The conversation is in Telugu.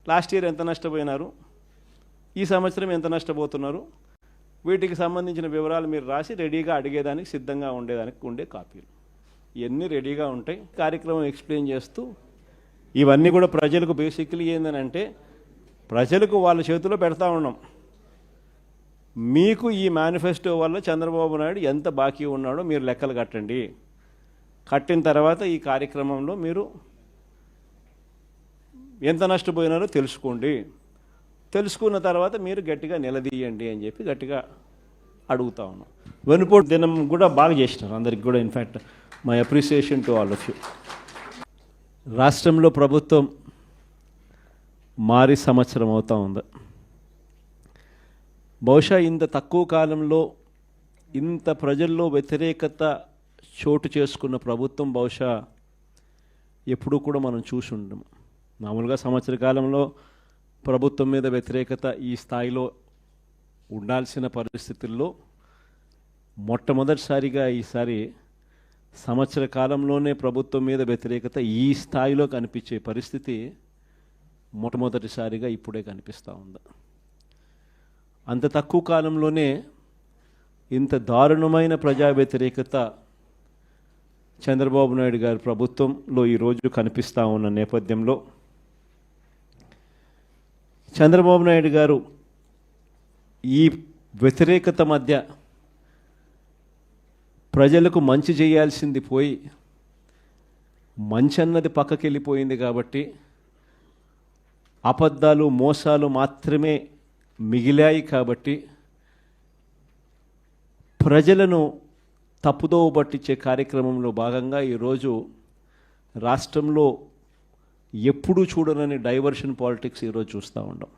లాస్ట్ ఇయర్ ఎంత నష్టపోయినారు, ఈ సంవత్సరం ఎంత నష్టపోతున్నారు, వీటికి సంబంధించిన వివరాలు మీరు రాసి రెడీగా అడిగేదానికి సిద్ధంగా ఉండేదానికి ఉండే కాపీలు ఇవన్నీ రెడీగా ఉంటాయి. కార్యక్రమం ఎక్స్ప్లెయిన్ చేస్తూ ఇవన్నీ కూడా ప్రజలకు బేసిక్లీ ఏంటంటే ప్రజలకు వాళ్ళ చేతిలో పెడతా ఉన్నాం. మీకు ఈ మేనిఫెస్టో వల్ల చంద్రబాబు నాయుడు ఎంత బాకీ ఉన్నాడో మీరు లెక్కలు కట్టండి. కట్టిన తర్వాత ఈ కార్యక్రమంలో మీరు ఎంత నష్టపోయినారో తెలుసుకోండి. తెలుసుకున్న తర్వాత మీరు గట్టిగా నిలదీయండి అని చెప్పి గట్టిగా అడుగుతా ఉన్నాం. వెనుపోటు దినం కూడా బాగా చేసినారు అందరికి కూడా. In fact my appreciation to all of you. రాష్ట్రంలో ప్రభుత్వం మారి సంవత్సరం అవుతా ఉంది. బహుశా ఇంత తక్కువ కాలంలో ఇంత ప్రజల్లో వ్యతిరేకత చోటు చేసుకున్న ప్రభుత్వం బహుశా ఎప్పుడూ కూడా మనం చూసి ఉండము. మామూలుగా సంవత్సర కాలంలో ప్రభుత్వం మీద వ్యతిరేకత ఈ స్థాయిలో ఉండాల్సిన పరిస్థితుల్లో మొట్టమొదటిసారిగా ఈసారి సంవత్సర కాలంలోనే ప్రభుత్వం మీద వ్యతిరేకత ఈ స్థాయిలో కనిపించే పరిస్థితి మొట్టమొదటిసారిగా ఇప్పుడే కనిపిస్తూ ఉంది. అంత తక్కువ కాలంలోనే ఇంత దారుణమైన ప్రజా వ్యతిరేకత చంద్రబాబు నాయుడు గారి ప్రభుత్వంలో ఈరోజు కనిపిస్తూ ఉన్న నేపథ్యంలో చంద్రబాబు నాయుడు గారు ఈ వ్యతిరేకత మధ్య ప్రజలకు మంచి చేయాల్సింది పోయి మంచి అన్నది పక్కకి వెళ్ళిపోయింది కాబట్టి అబద్ధాలు మోసాలు మాత్రమే మిగిలాయి కాబట్టి ప్రజలను తప్పుదోవ పట్టించే కార్యక్రమంలో భాగంగా ఈరోజు రాష్ట్రంలో ఎప్పుడూ చూడనని డైవర్షన్ పాలిటిక్స్ ఈరోజు చూస్తూ ఉన్నాం.